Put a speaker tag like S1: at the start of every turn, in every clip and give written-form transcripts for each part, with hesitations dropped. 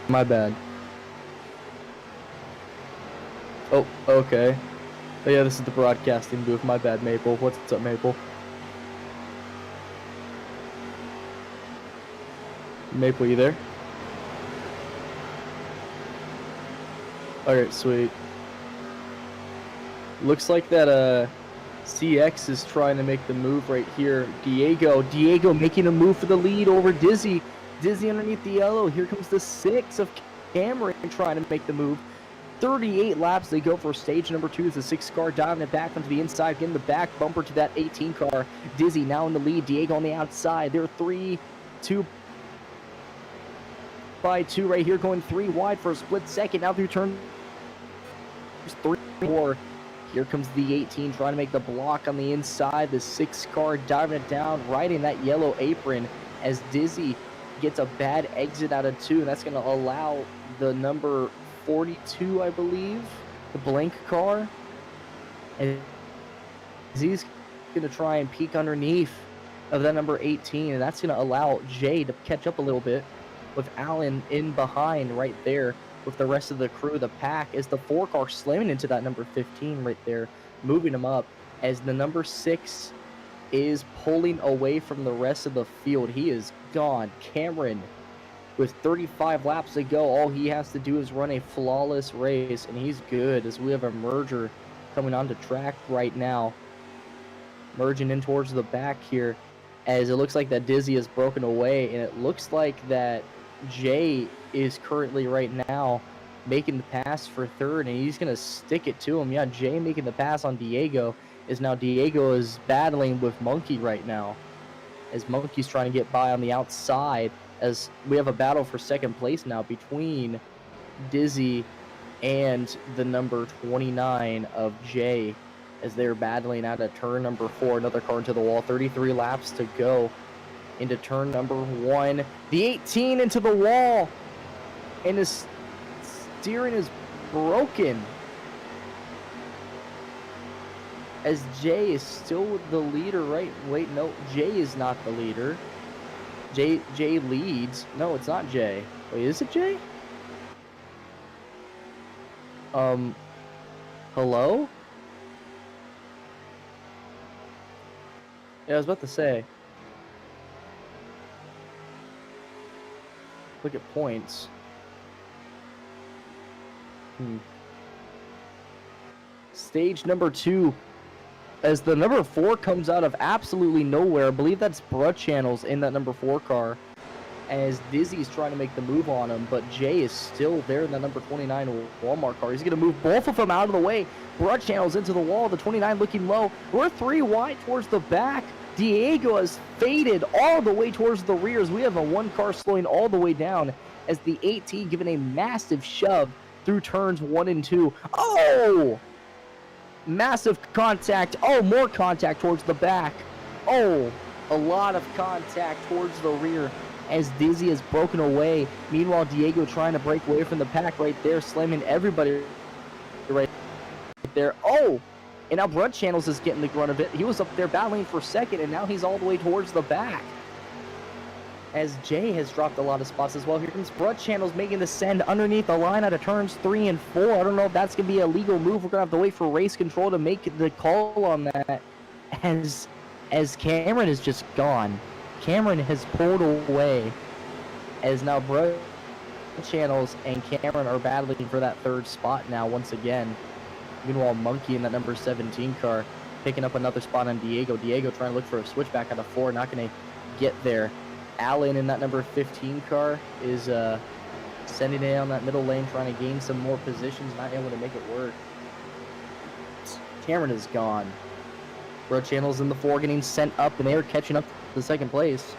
S1: My bad. Oh, okay. Oh yeah, this is the broadcasting booth. My bad, Maple. What's up, Maple? Maple, you there? Alright, sweet. Looks like that CX is trying to make the move right here. Diego making a move for the lead over Dizzy. Dizzy underneath the yellow. Here comes the 6 of Cameron trying to make the move. 38 laps they go for stage number 2. The 6 car diving it back onto the inside, getting the back bumper to that 18 car. Dizzy now in the lead. Diego on the outside. They're 2 by 2 right here, going 3 wide for a split second. Now through turn 3, 4. Here comes the 18 trying to make the block on the inside. The 6 car diving it down, right in that yellow apron as Dizzy gets a bad exit out of 2. And that's going to allow the number 42, I believe, the blank car. And he's going to try and peek underneath of that number 18. And that's going to allow Jay to catch up a little bit with Allen in behind right there with the rest of the crew. The pack is the 4 car slamming into that number 15 right there, moving him up as the number 6 is pulling away from the rest of the field. He is gone. Cameron, with 35 laps to go, all he has to do is run a flawless race, and he's good as we have a merger coming onto track right now. Merging in towards the back here as it looks like that Dizzy is broken away, and it looks like that Jay is currently right now making the pass for 3rd, and he's going to stick it to him. Yeah, Jay making the pass on Diego Diego is battling with Monkey right now as Monkey's trying to get by on the outside, as we have a battle for 2nd place now between Dizzy and the number 29 of Jay as they're battling out of turn number 4. Another car into the wall. 33 laps to go into turn number 1. The 18 into the wall, and his steering is broken as Jay is still the leader, right? Wait, no, Jay is not the leader. Jay leads. No, it's not Jay. Wait, is it Jay? Hello? Yeah, I was about to say. Look at points. Stage number 2. As the number 4 comes out of absolutely nowhere. I believe that's Bruh Channels in that number 4 car. As Dizzy's trying to make the move on him, but Jay is still there in that number 29 Walmart car. He's going to move both of them out of the way. Bruh Channels into the wall. The 29 looking low. We're 3 wide towards the back. Diego has faded all the way towards the rears. We have a 1 car slowing all the way down as the 18 giving a massive shove through turns 1 and 2. Oh! Massive contact. Oh, more contact towards the back. Oh, a lot of contact towards the rear as Dizzy has broken away. Meanwhile, Diego trying to break away from the pack right there, slamming everybody right there. Oh, and now Bruh Channels is getting the grunt of it. He was up there battling for 2nd, and now he's all the way towards the back as Jay has dropped a lot of spots as well. Here comes Bruh Channels making the send underneath the line out of turns 3 and 4. I don't know if that's going to be a legal move. We're going to have to wait for race control to make the call on that as Cameron is just gone. Cameron has pulled away as now Bruh Channels and Cameron are battling for that 3rd spot now once again. Meanwhile, Monkey in that number 17 car picking up another spot on Diego. Diego trying to look for a switchback out of 4, not going to get there. Allen in that number 15 car is sending it on that middle lane, trying to gain some more positions, not able to make it work. Cameron is gone. Bruh Channels in the 4 getting sent up, and they are catching up to 2nd place.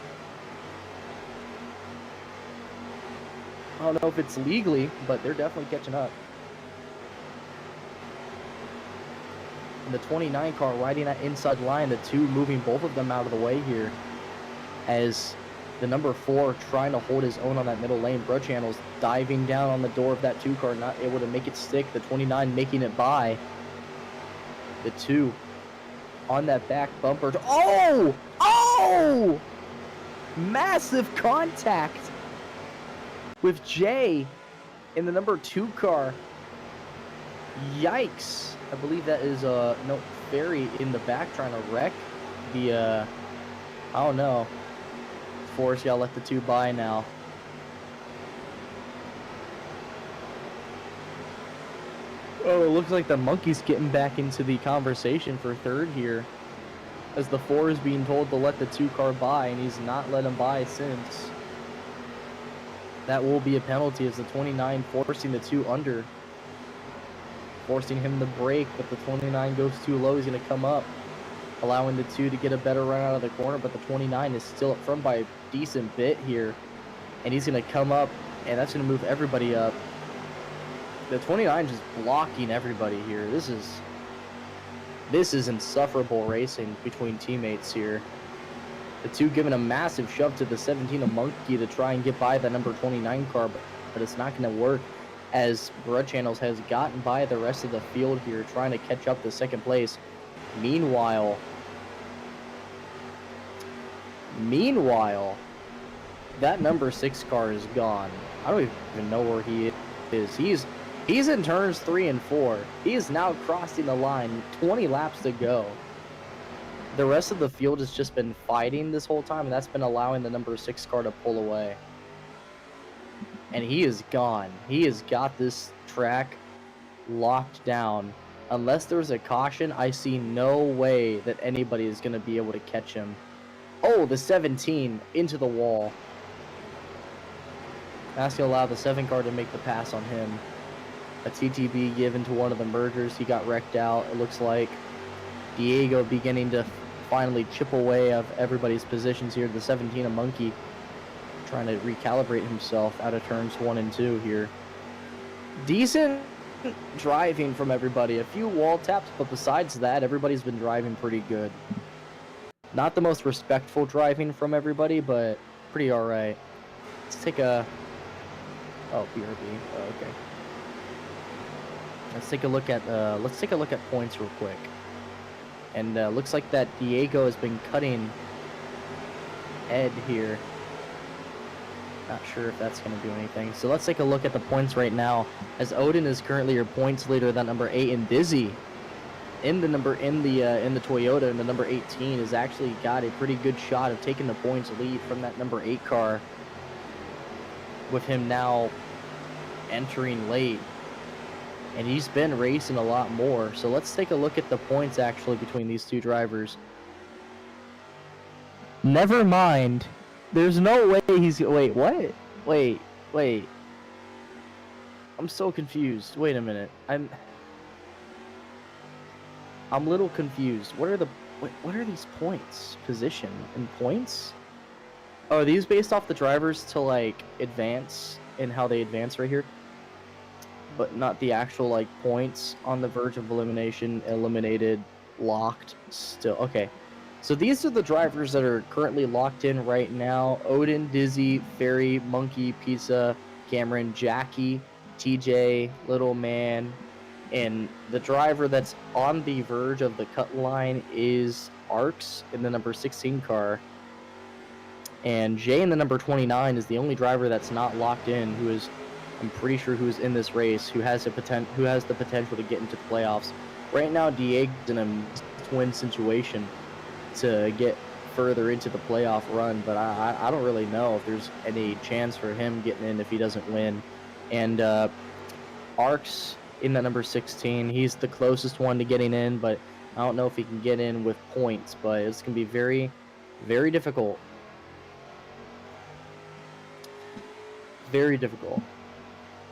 S1: I don't know if it's legally, but they're definitely catching up. And the 29 car riding that inside line, the 2 moving both of them out of the way here as the number 4 trying to hold his own on that middle lane. Bruh Channels diving down on the door of that 2 car, not able to make it stick. The 29 making it by. The 2 on that back bumper. Oh! Oh! Massive contact with Jay in the number 2 car. Yikes. I believe that is, no, Ferry in the back trying to wreck the, I don't know. Forrest gotta let the 2 by now. Oh, it looks like the monkey's getting back into the conversation for third here, as the 4 is being told to let the 2 car by, and he's not let him by since. That will be a penalty as the 29 forcing the 2 under. Forcing him to brake, but the 29 goes too low. He's going to come up, allowing the 2 to get a better run out of the corner, but the 29 is still up front by a decent bit here. And he's going to come up, and that's going to move everybody up. The 29 just blocking everybody here. This is insufferable racing between teammates here. The 2 giving a massive shove to the 17 of Monkey to try and get by the number 29 car, but it's not going to work, as Broad Channels has gotten by the rest of the field here, trying to catch up to second place. Meanwhile, that number 6 car is gone. I don't even know where he is. He's in turns 3 and 4. He is now crossing the line, 20 laps to go. The rest of the field has just been fighting this whole time, and that's been allowing the number 6 car to pull away. And he is gone. He has got this track locked down. Unless there's a caution, I see no way that anybody is going to be able to catch him. Oh, the 17 into the wall. That's going to allow the 7 car to make the pass on him. A TTB given to one of the mergers. He got wrecked out. It looks like Diego beginning to finally chip away of everybody's positions here. The 17 of Monkey trying to recalibrate himself out of turns 1 and 2 here. Decent driving from everybody. A few wall taps, but besides that, everybody's been driving pretty good. Not the most respectful driving from everybody, but pretty alright. Let's take a... Oh, BRB. Oh, okay. Let's take a look at points real quick. And looks like that Diego has been cutting Ed here. Not sure if that's going to do anything. So let's take a look at the points right now, as Odin is currently your points leader. That number 8 and Dizzy in the Toyota, and the number 18 has actually got a pretty good shot of taking the points lead from that number 8 car, with him now entering late. And he's been racing a lot more. So let's take a look at the points actually between these 2 drivers. Never mind. There's no way he's... Wait, what? Wait. I'm so confused. Wait a minute. I'm a little confused. What are these points? Position and points? Oh, are these based off the drivers to, like, advance and how they advance right here? But not the actual, like, points on the verge of elimination, eliminated, locked, still. Okay. So these are the drivers that are currently locked in right now. Odin, Dizzy, Ferry, Monkey, Pizza, Cameron, Jackie, TJ, Little Man. And the driver that's on the verge of the cut line is Arcs in the number 16 car. And Jay in the number 29 is the only driver that's not locked in, who is, I'm pretty sure, who's in this race, who has the potential to get into the playoffs. Right now, Diego's in a twin situation to get further into the playoff run, but I don't really know if there's any chance for him getting in if he doesn't win. And Arcs in the number 16, he's the closest one to getting in, but I don't know if he can get in with points, but it's going to be very, very difficult. Very difficult.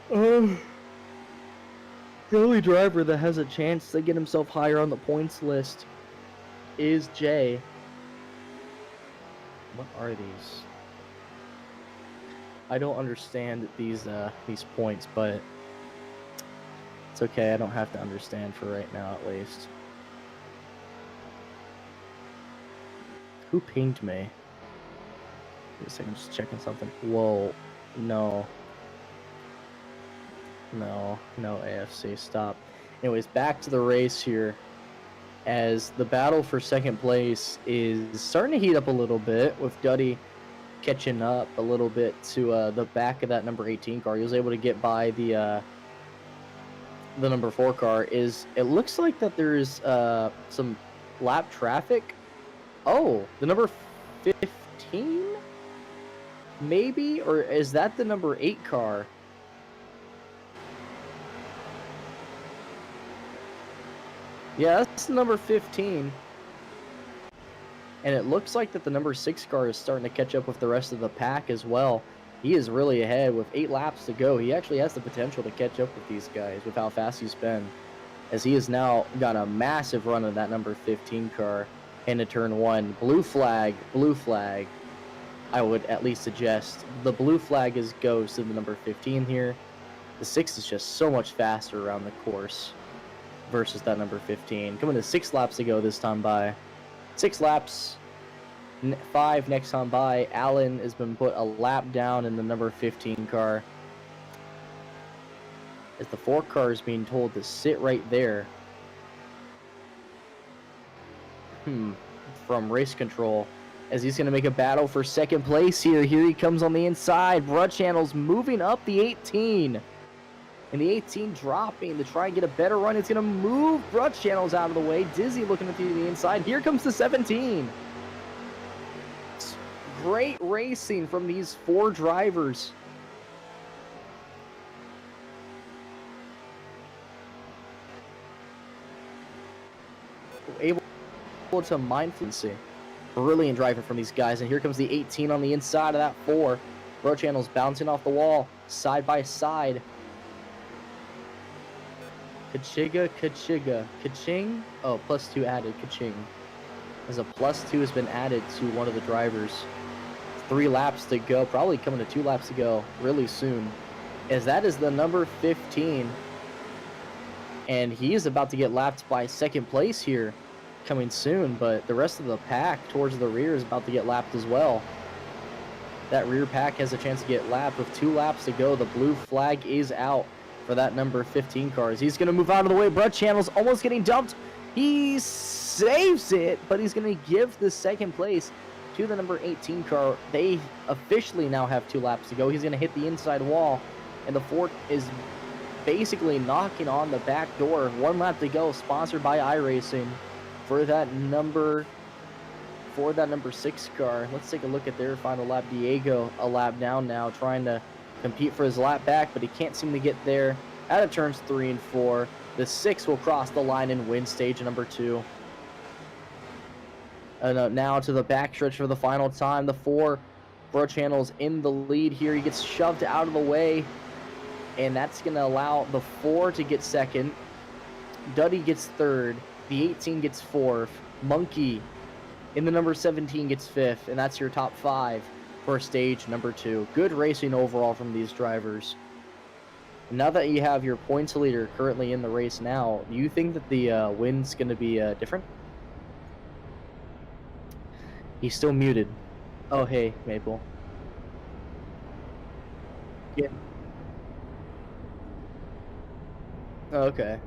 S1: The only driver that has a chance to get himself higher on the points list is Jay. What are these? I don't understand these points, but it's okay. I don't have to understand for right now, at least. Who pinged me? Wait a second, I'm just checking something. Whoa, no, AFC, stop. Anyways, back to the race here, as the battle for second place is starting to heat up a little bit, with Duddy catching up a little bit to the back of that number 18 car. He was able to get by the number 4 car. It looks like that there's some lap traffic. Oh, the number 15 maybe, or is that the number 8 car? Yeah, that's the number 15. And it looks like that the number 6 car is starting to catch up with the rest of the pack as well. He is really ahead with 8 laps to go. He actually has the potential to catch up with these guys with how fast he's been, as he has now got a massive run of that number 15 car into turn 1. Blue flag, blue flag. I would at least suggest the blue flag goes to the number 15 here. The 6 is just so much faster around the course versus that number 15. Coming to 6 laps to go this time by. 6 laps, 5 next time by. Allen has been put a lap down in the number 15 car, as the 4 car is being told to sit right there. From race control, as he's going to make a battle for second place here. Here he comes on the inside. Broad Channel's moving up the 18. And the 18 dropping to try and get a better run. It's going to move Broad Channels out of the way. Dizzy looking at the inside. Here comes the 17. Great racing from these 4 drivers. Able to mindfully. Brilliant driving from these guys. And here comes the 18 on the inside of that 4. Broad Channels bouncing off the wall, side by side. Kachiga, Kaching. Oh, +2 added, Kaching. As a +2 has been added to one of the drivers. 3 laps to go, probably coming to 2 laps to go really soon. As that is the number 15. And he is about to get lapped by second place here coming soon, but the rest of the pack towards the rear is about to get lapped as well. That rear pack has a chance to get lapped with 2 laps to go. The blue flag is out for that number 15 cars. He's going to move out of the way. Broad Channel's almost getting dumped. He saves it, but he's going to give the second place to the number 18 car. They officially now have 2 laps to go. He's going to hit the inside wall, and the 4 is basically knocking on the back door. 1 lap to go, sponsored by iRacing for that number 6 car. Let's take a look at their final lap. Diego a lap down now, trying to compete for his lap back, but he can't seem to get there out of turns 3 and 4. The 6 will cross the line and win stage number 2. Now to the backstretch for the final time. The 4, Broad Channel's in the lead here. He gets shoved out of the way, and that's going to allow the 4 to get second. Duddy gets third. The 18 gets fourth. Monkey in the number 17 gets fifth, and that's your top 5 for stage number 2. Good racing overall from these drivers. Now that you have your points leader currently in the race now, do you think that the win's going to be different? He's still muted. Oh, hey, Maple. Yeah. Okay.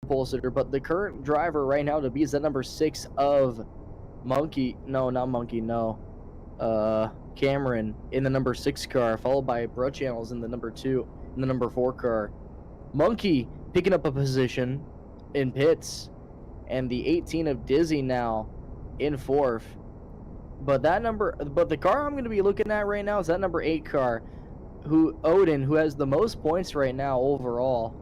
S1: pole sitter, but the current driver right now to be is that number 6 of Cameron in the number 6 car, followed by Bro Channels in the number 2, in the number 4 car. Monkey picking up a position in pits, and the 18 of Dizzy now in 4th. But the car I'm going to be looking at right now is that number 8 car, Odin, who has the most points right now overall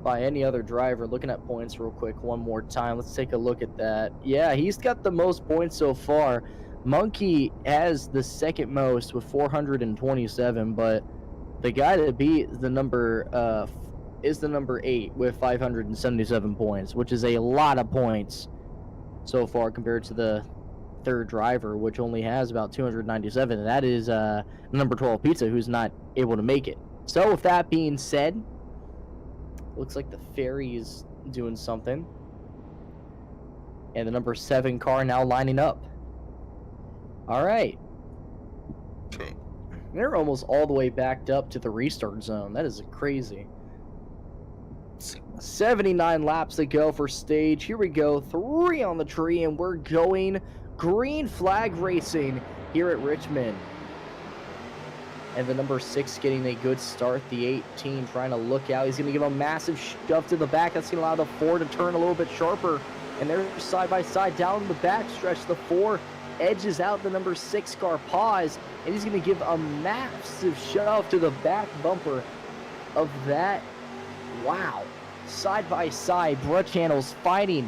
S1: by any other driver. Looking at points real quick one more time. Let's take a look at that. Yeah, he's got the most points so far. Monkey has the second most with 427, but the guy to beat is the number 8 with 577 points, which is a lot of points so far compared to the third driver, which only has about 297, and that is number 12 Pizza, who's not able to make it. So with that being said, looks like the ferry is doing something, and the number 7 car now lining up. All right, they're almost all the way backed up to the restart zone. That is crazy. 79 laps to go for stage. Here we go, 3 on the tree, and we're going green flag racing here at Richmond. And the number 6 getting a good start. The 18 trying to look out. He's going to give a massive shove to the back. That's going to allow the 4 to turn a little bit sharper. And they're side by side down the back stretch. The 4 edges out the number 6 car, pause, and he's going to give a massive shove to the back bumper of that. Wow. Side by side, Blood Channels fighting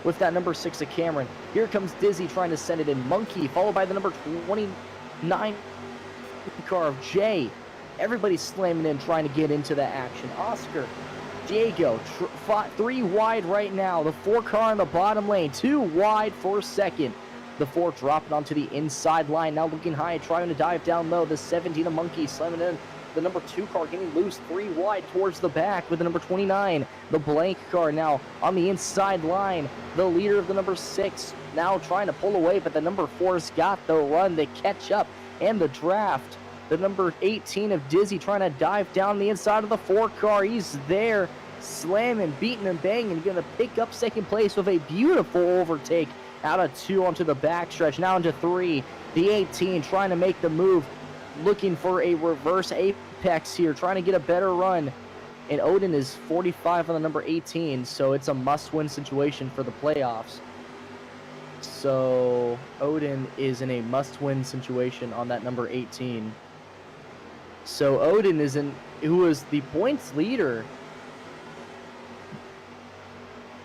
S1: with that number 6 of Cameron. Here comes Dizzy trying to send it in. Monkey, followed by the number 29 car of Jay. Everybody's slamming in, trying to get into that action. Oscar, Diego, 3 wide right now. The 4 car in the bottom lane, 2 wide for second. The 4 dropping onto the inside line, now looking high, trying to dive down low. The 17 of Monkey slamming in. The number 2 car getting loose, 3 wide towards the back with the number 29. The blank car now on the inside line. The leader of the number 6 now trying to pull away, but the number 4's got the run, the catch up, and the draft. The number 18 of Dizzy trying to dive down the inside of the 4 car. He's there, slamming, beating, and banging. Going to pick up second place with a beautiful overtake out of 2 onto the backstretch. Now into 3. The 18 trying to make the move, looking for a reverse apex here, trying to get a better run. And Odin is 45 on the number 18, so it's a must-win situation for the playoffs. So Odin is in a must-win situation on that number 18. So Odin is who is the points leader.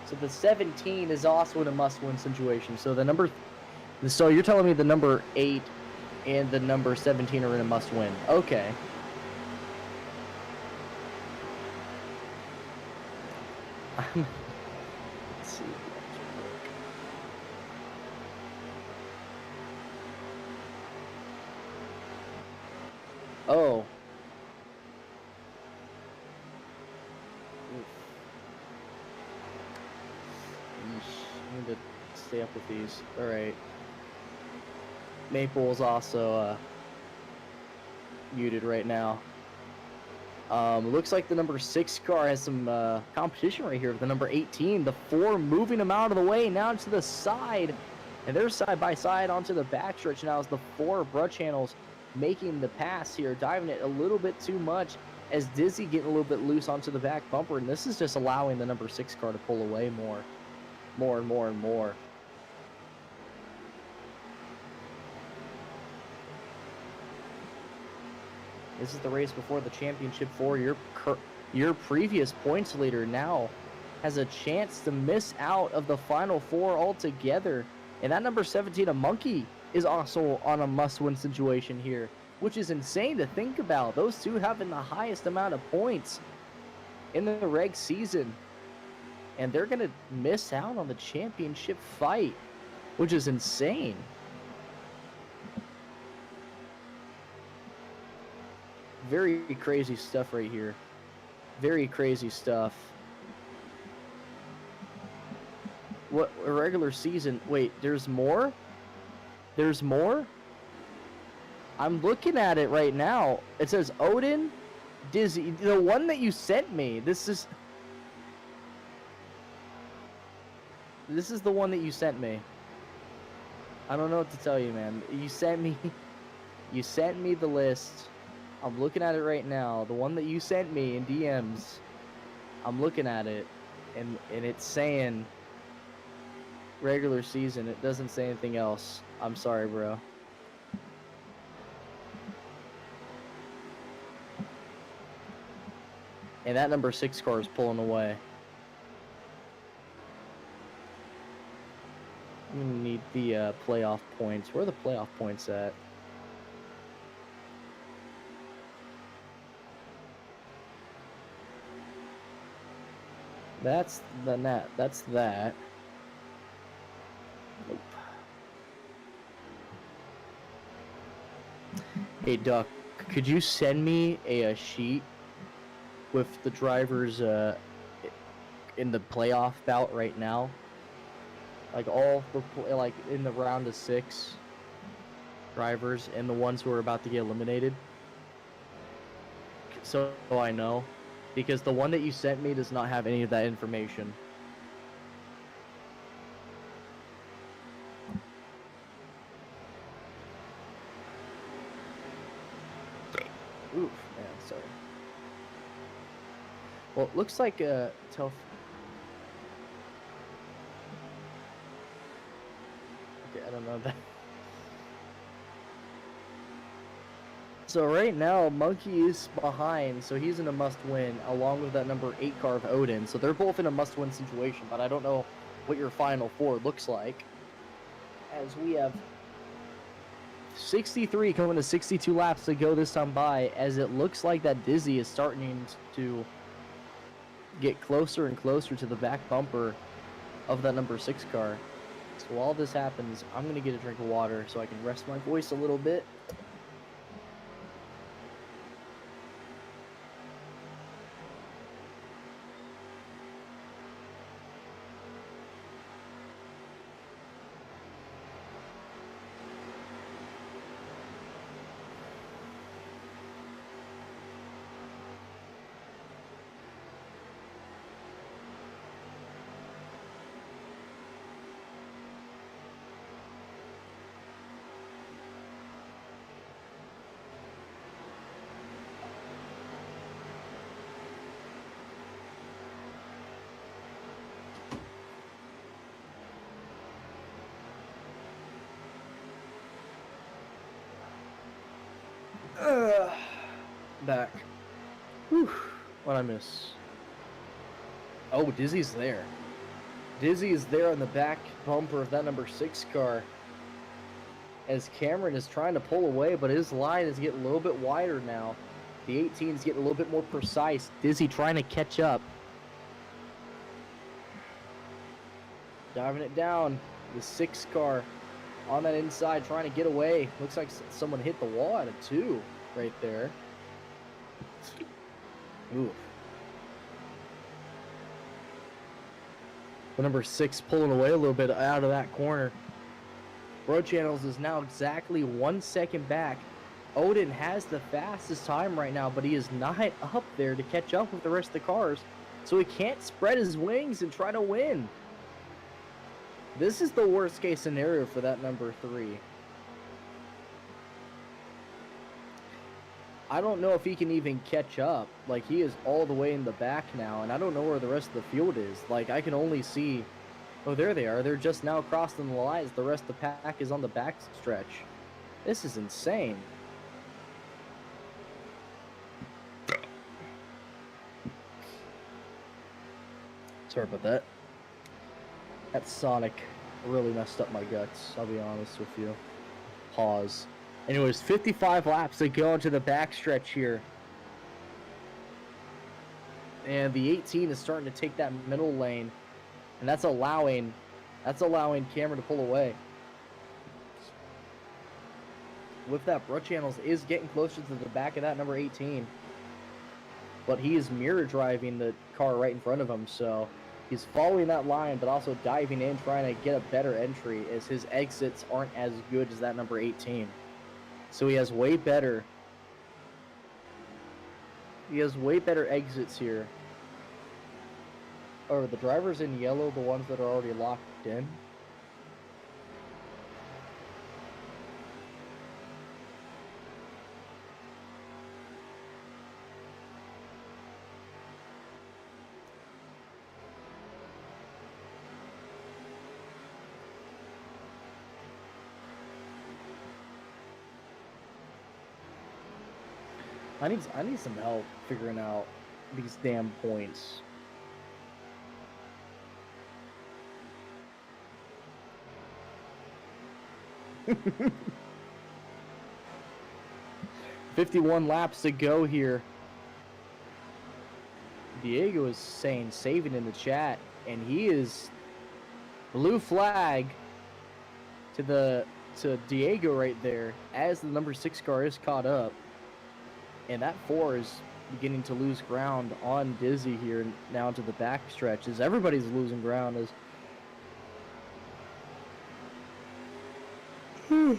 S1: So the 17 is also in a must-win situation. So so you're telling me the number 8 and the number 17 are in a must-win. Okay. Let's see. Oh. I need to stay up with these. Alright. Maple is also muted right now. Looks like the number 6 car has some competition right here with the number 18. The 4 moving them out of the way now to the side. And they're side by side onto the backstretch now as the 4 Blood Channels making the pass here, diving it a little bit too much as Dizzy getting a little bit loose onto the back bumper. And this is just allowing the number 6 car to pull away more and more. This is the race before the championship for your previous points leader now has a chance to miss out of the final 4 altogether. And that number 17, a Monkey, is also on a must-win situation here, which is insane to think about. Those 2 having the highest amount of points in the reg season. And they're going to miss out on the championship fight, which is insane. Very crazy stuff right here. Very crazy stuff. What, a regular season? Wait, there's more? There's more? I'm looking at it right now. It says Odin, Dizzy. The one that you sent me. This is... This is the one that you sent me. I don't know what to tell you, man. You sent me the list. I'm looking at it right now. The one that you sent me in DMs. I'm looking at it, and it's saying regular season. It doesn't say anything else. I'm sorry, bro. And that number 6 car is pulling away. I'm gonna need the playoff points. Where are the playoff points at? That's the net. That's that. Nope. Hey, Duck, could you send me a sheet with the drivers in the playoff bout right now? Like all the like in the round of 6 drivers and the ones who are about to get eliminated. So I know, because the one that you sent me does not have any of that information. Oof, man, sorry. Well, it looks like okay, I don't know that. So right now, Monkey is behind, so he's in a must-win, along with that number 8 car of Odin. So they're both in a must-win situation, but I don't know what your final 4 looks like. As we have 63 coming to 62 laps to go this time by, as it looks like that Dizzy is starting to get closer and closer to the back bumper of that number 6 car. So while this happens, I'm going to get a drink of water so I can rest my voice a little bit. Back. Whew. What'd I miss? Oh, Dizzy's there. Dizzy is there on the back bumper of that number 6 car. As Cameron is trying to pull away, but his line is getting a little bit wider now. The 18 is getting a little bit more precise. Dizzy trying to catch up. Diving it down. The 6 car on that inside trying to get away. Looks like someone hit the wall at a 2 right there. Ooh. The number 6 pulling away a little bit out of that corner. Bro Channels is now exactly 1 second back. Odin has the fastest time right now, but he is not up there to catch up with the rest of the cars. So he can't spread his wings and try to win. This is the worst case scenario for that number 3. I don't know if he can even catch up. Like, he is all the way in the back now, and I don't know where the rest of the field is. Like, I can only see... Oh, there they are. They're just now crossing the lines. The rest of the pack is on the back stretch. This is insane. Sorry about that. That Sonic really messed up my guts, I'll be honest with you. Pause. Anyways, 55 laps to go into the back stretch here. And the 18 is starting to take that middle lane. And that's allowing Cameron to pull away. With that, Bro Channels is getting closer to the back of that number 18. But he is mirror driving the car right in front of him, so he's following that line, but also diving in, trying to get a better entry, as his exits aren't as good as that number 18. So he has way better exits here. Or the drivers in yellow, the ones that are already locked locked in. I need some help figuring out these damn points. "51 laps to go here." Diego is saying saving in the chat, and he is blue flag to Diego right there as the number 6 car is caught up. And that 4 is beginning to lose ground on Dizzy here now to the back stretch, as everybody's losing ground. As no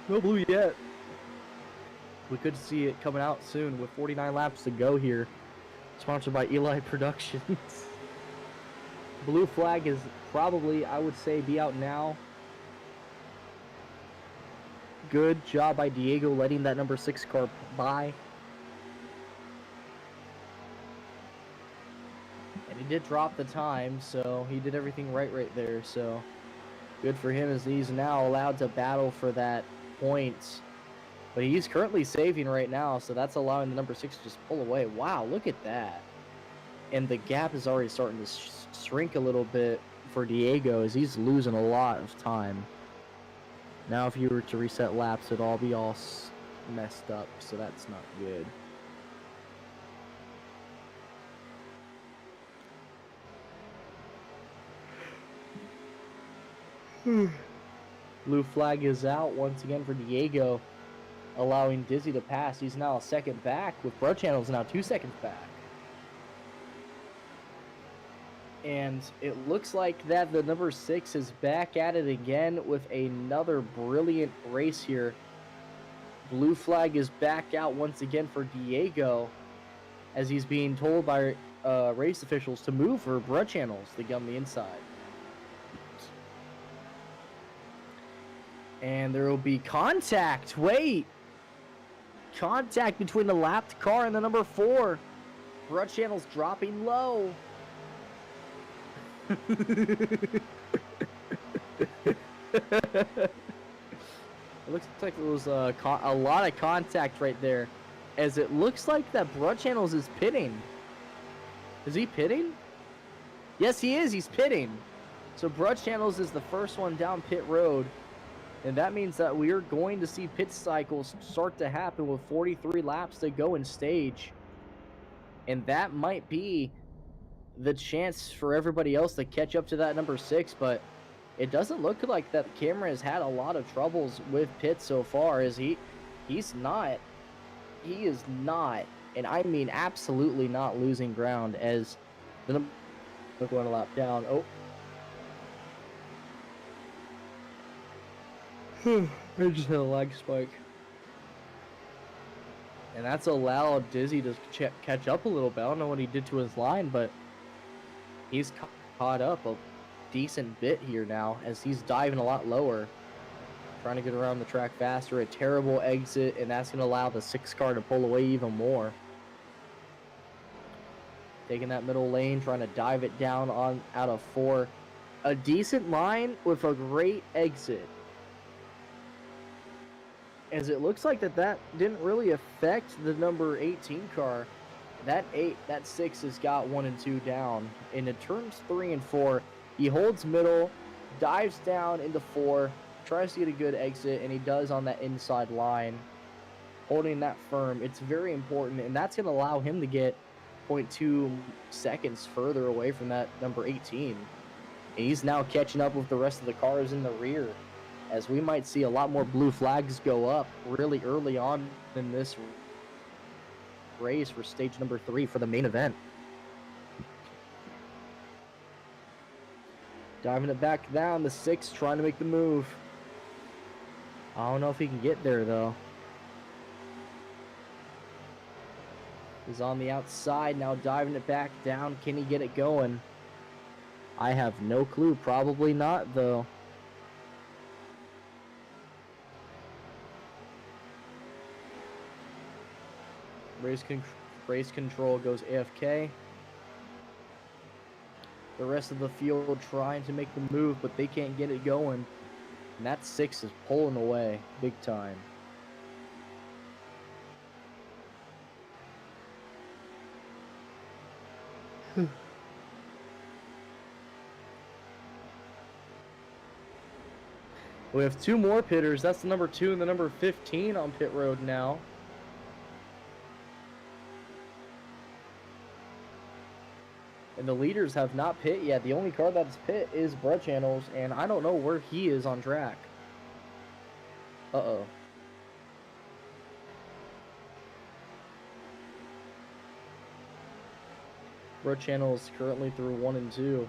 S1: blue yet. We could see it coming out soon with 49 laps to go here. Sponsored by Eli Productions. Blue flag is probably, I would say, be out now. Good job by Diego letting that number 6 car by. And he did drop the time, so he did everything right there. So good for him, as he's now allowed to battle for that points. But he's currently saving right now, so that's allowing the number 6 to just pull away. Wow, look at that. And the gap is already starting to shrink a little bit for Diego, as he's losing a lot of time. Now if you were to reset laps, it'd all be all messed up, so that's not good. Blue flag is out once again for Diego, allowing Dizzy to pass. He's now a second back, with Bro Channels now 2 seconds back. And it looks like that the number 6 is back at it again with another brilliant race here. Blue flag is back out once again for Diego, as he's being told by race officials to move for Bro Channels to get on the inside. And there will be contact. Wait! Contact between the lapped car and the number 4. Bro Channels dropping low. It looks like there was a lot of contact right there, as it looks like that Bro Channels is pitting. Is he pitting? Yes, he is. He's pitting. So Bro Channels is the first one down pit road, and that means that we are going to see pit cycles start to happen with 43 laps to go in stage, and that might be the chance for everybody else to catch up to that number 6, but it doesn't look like that camera has had a lot of troubles with pit so far, as he is not, and I mean absolutely not, losing ground, as the number going a lap down. Oh, I just hit a lag spike, and that's allowed Dizzy to catch up a little bit. I don't know what he did to his line, but he's caught up a decent bit here now, as he's diving a lot lower, trying to get around the track faster. A terrible exit, and that's going to allow the 6 car to pull away even more. Taking that middle lane, trying to dive it down on out of 4. A decent line with a great exit, as it looks like that didn't really affect the number 18 car. That 6 has got 1 and 2 down. And in turns 3 and 4, he holds middle, dives down into 4, tries to get a good exit, and he does on that inside line, holding that firm. It's very important, and that's going to allow him to get 0.2 seconds further away from that number 18. And he's now catching up with the rest of the cars in the rear, as we might see a lot more blue flags go up really early on in this race for stage number 3 for the main event. Diving it back down, the 6 trying to make the move. I don't know if he can get there though. He's on the outside now, diving it back down. Can he get it going? I have no clue. Probably not, though. Race control goes AFK. The rest of the field trying to make the move, but they can't get it going. And that 6 is pulling away big time. We have 2 more pitters. That's the number 2 and the number 15 on pit road now. And the leaders have not pit yet. The only car that's pit is Brett Channels, and I don't know where he is on track. Uh-oh. Brett Channels currently through 1 and 2.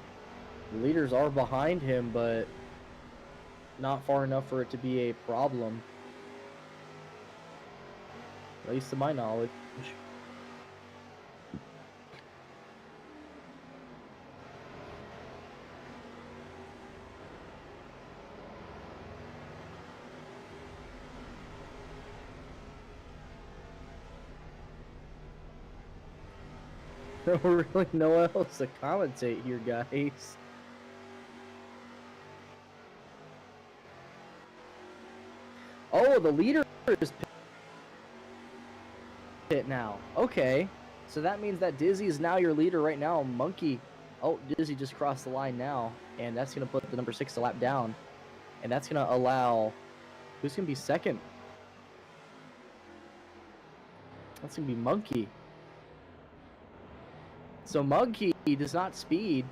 S1: The leaders are behind him, but not far enough for it to be a problem. At least to my knowledge. There don't really know what else to commentate here, guys. Oh, the leader is pit now. Okay. So that means that Dizzy is now your leader right now. Monkey. Oh, Dizzy just crossed the line now. And that's going to put the number 6 a lap down. And that's going to allow... Who's going to be second? That's going to be Monkey. So Monkey does not speed.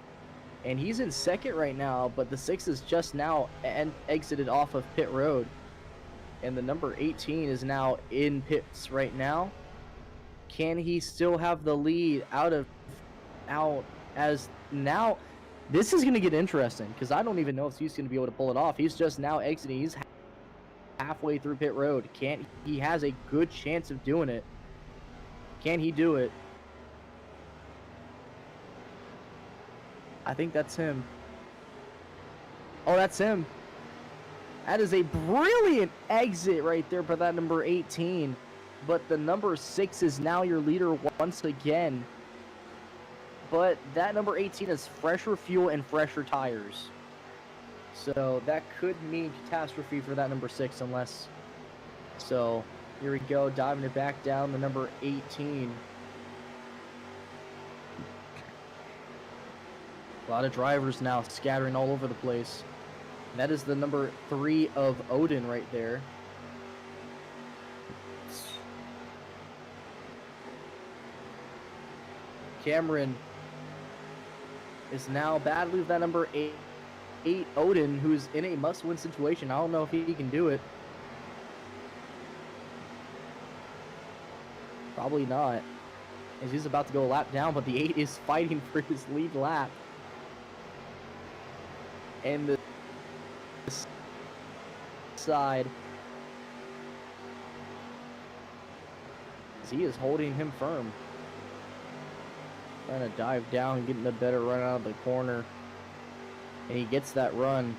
S1: And he's in second right now. But the 6 is just now exited off of pit road. And the number 18 is now in pits right now. Can he still have the lead out as now? This is going to get interesting because I don't even know if he's going to be able to pull it off. He's just now exiting. He's halfway through pit road. He has a good chance of doing it. Can he do it? I think that's him. Oh, that's him. That is a brilliant exit right there for that number 18. But the number 6 is now your leader once again. But that number 18 has fresher fuel and fresher tires. So that could mean catastrophe for that number 6 unless... So here we go, diving it back down, the number 18. A lot of drivers now scattering all over the place. And that is the number 3 of Odin right there. Cameron is now battling with that number 8 Odin, who's in a must-win situation. I don't know if he can do it. Probably not. As he's about to go a lap down, but the 8 is fighting for his lead lap. And the side, he is holding him firm. Trying to dive down and getting a better run out of the corner. And he gets that run.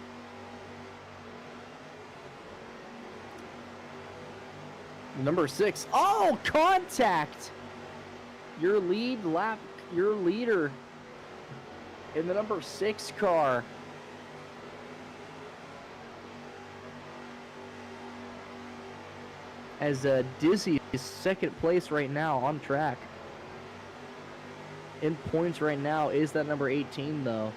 S1: Number 6. Oh, contact! Your leader in the number 6 car. As Dizzy is second place right now on track. In points right now is that number 18 though.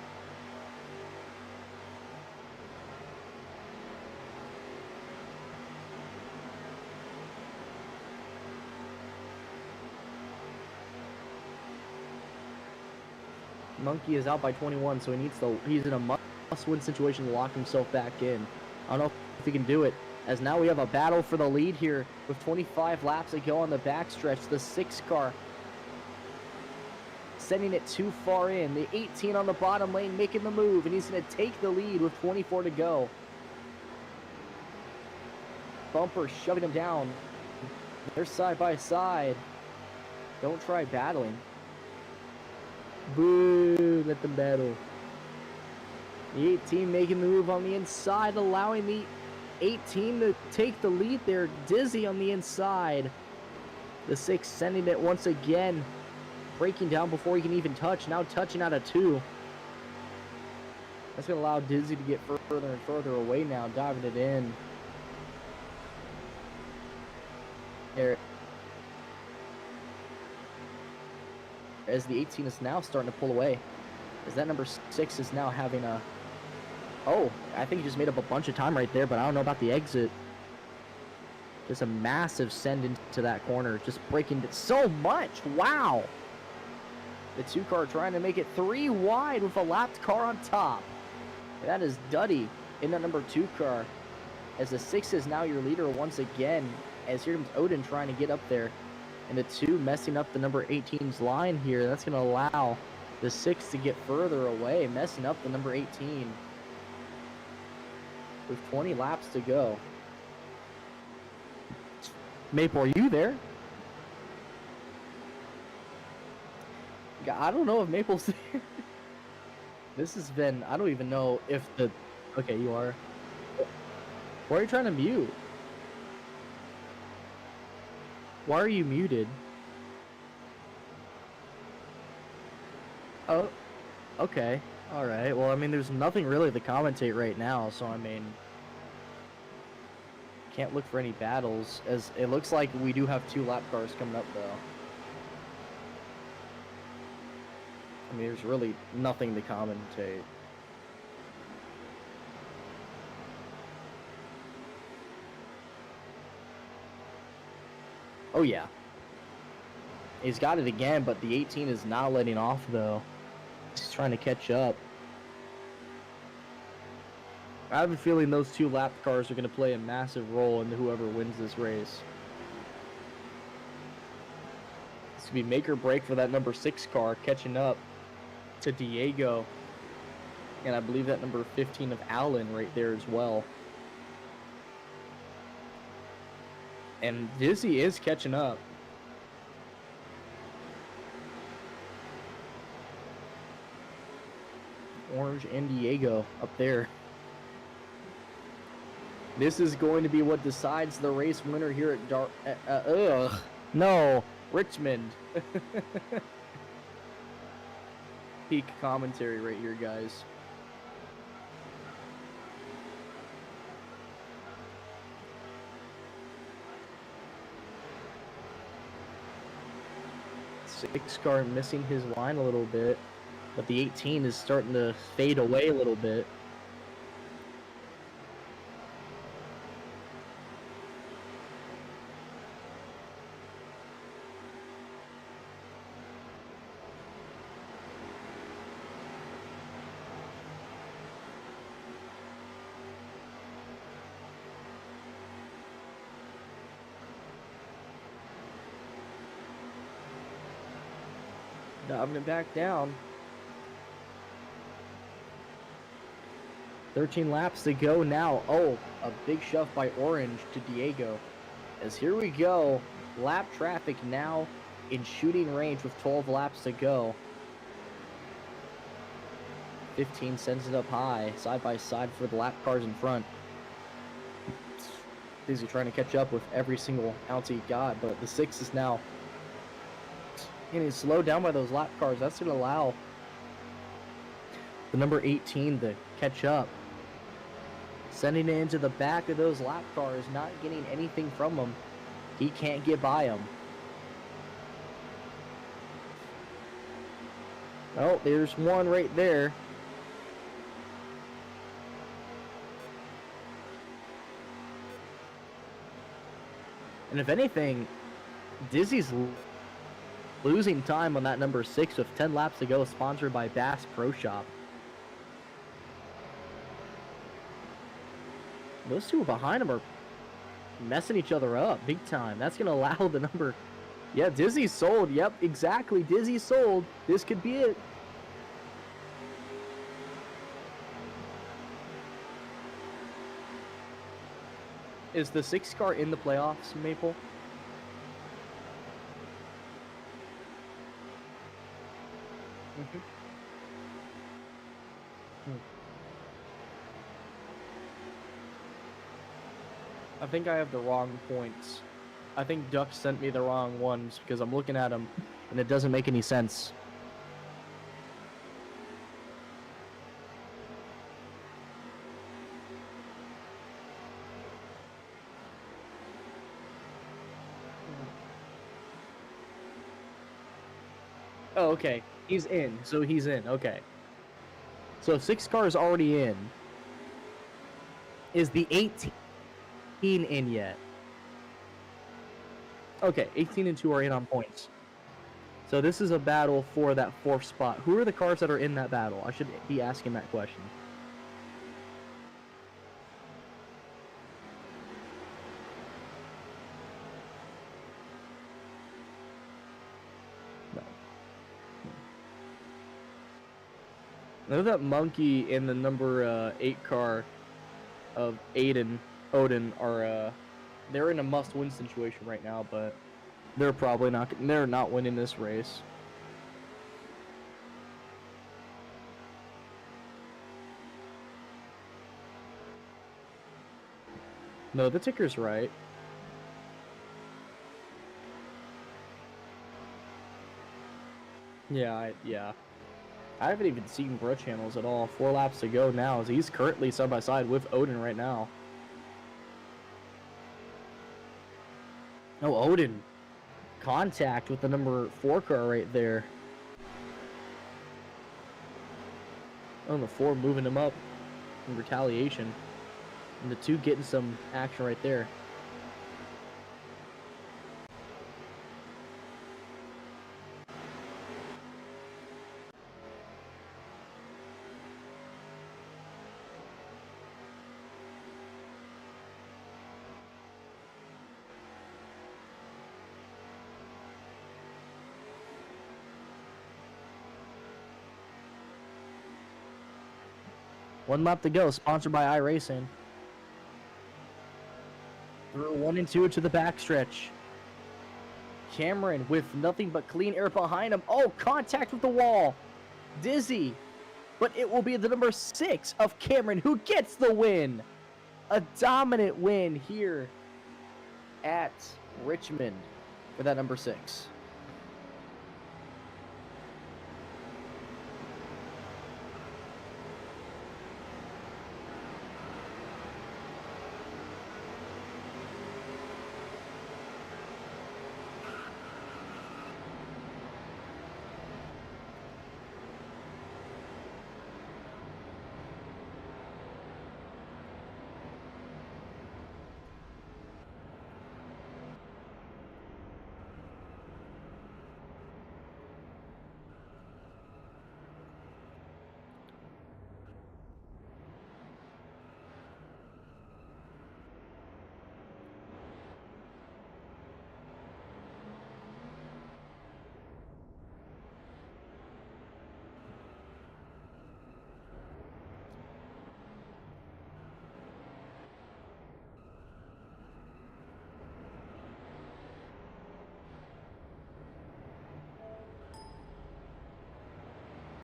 S1: Monkey is out by 21, so he's in a must-win situation to lock himself back in. I don't know if he can do it. As now we have a battle for the lead here with 25 laps to go on the backstretch. The 6 car sending it too far in. The 18 on the bottom lane making the move, and he's going to take the lead with 24 to go. Bumper shoving him down. They're side by side. Don't try battling. Boo, let them battle. The 18 making the move on the inside, allowing the 18 to take the lead there. Dizzy on the inside. The 6 sending it once again. Breaking down before he can even touch. Now touching out of 2. That's going to allow Dizzy to get further and further away now. Diving it in. There. As the 18 is now starting to pull away. As that number 6 is now having a... Oh, I think he just made up a bunch of time right there, but I don't know about the exit. Just a massive send into that corner. Just breaking it so much. Wow. The 2 car trying to make it 3 wide with a lapped car on top. That is Duddy in the number 2 car. As the 6 is now your leader once again. As here comes Odin trying to get up there. And the 2 messing up the number 18's line here. That's going to allow the 6 to get further away. Messing up the number 18. With 20 laps to go. Maple, are you there? I don't know if Maple's there. This has been... I don't even know if the... Okay, you are. Why are you trying to mute? Why are you muted? Oh, okay. Alright, well, I mean, there's nothing really to commentate right now, so, I mean... Can't look for any battles, as it looks like we do have 2 lap cars coming up, though. I mean, there's really nothing to commentate. Oh, yeah. He's got it again, but the 18 is not letting off, though. He's trying to catch up. I have a feeling those 2 lap cars are going to play a massive role in whoever wins this race. It's going to be make or break for that number 6 car catching up to Diego. And I believe that number 15 of Allen right there as well. And Dizzy is catching up. Orange and Diego up there. This is going to be what decides the race winner here at No, Richmond. Peak commentary right here, guys. Six car missing his line a little bit, but the 18 is starting to fade away a little bit. Diving it back down. 13 laps to go now. Oh, a big shove by Orange to Diego. As here we go. Lap traffic now in shooting range with 12 laps to go. 15 sends it up high, side by side for the lap cars in front. He's trying to catch up with every single ounce he got, but the 6 is now getting slowed down by those lap cars. That's going to allow the number 18 to catch up. Sending it into the back of those lap cars, not getting anything from them. He can't get by them. Oh, there's one right there. And if anything, Dizzy's losing time on that number 6 with 10 laps to go, sponsored by Bass Pro Shop. Those two behind him are messing each other up big time. That's going to allow the number... Yeah, Dizzy's sold. Yep, exactly. Dizzy's sold. This could be it. Is the 6 car in the playoffs, Maple? I think I have the wrong points. I think Duck sent me the wrong ones because I'm looking at them and it doesn't make any sense. Oh, okay. He's in. So he's in. Okay. So 6 cars already in. Is the 18 in yet? Okay, 18 and 2 are in on points. So this is a battle for that 4th spot. Who are the cars that are in that battle? I should be asking that question. No. I know that Monkey and the number 8 car of Odin are they're in a must-win situation right now, but they're probably not. They're not winning this race. No, the ticker's right. Yeah, yeah. I haven't even seen Bro Channels at all. 4 laps to go now. As he's currently side by side with Odin right now. No, Odin. Contact with the number 4 car right there. Oh, the 4 moving him up in retaliation. And the 2 getting some action right there. One lap to go, sponsored by iRacing. Through 1 and 2 to the backstretch. Cameron with nothing but clean air behind him. Oh, contact with the wall. Dizzy. But it will be the number 6 of Cameron who gets the win. A dominant win here at Richmond for that number 6.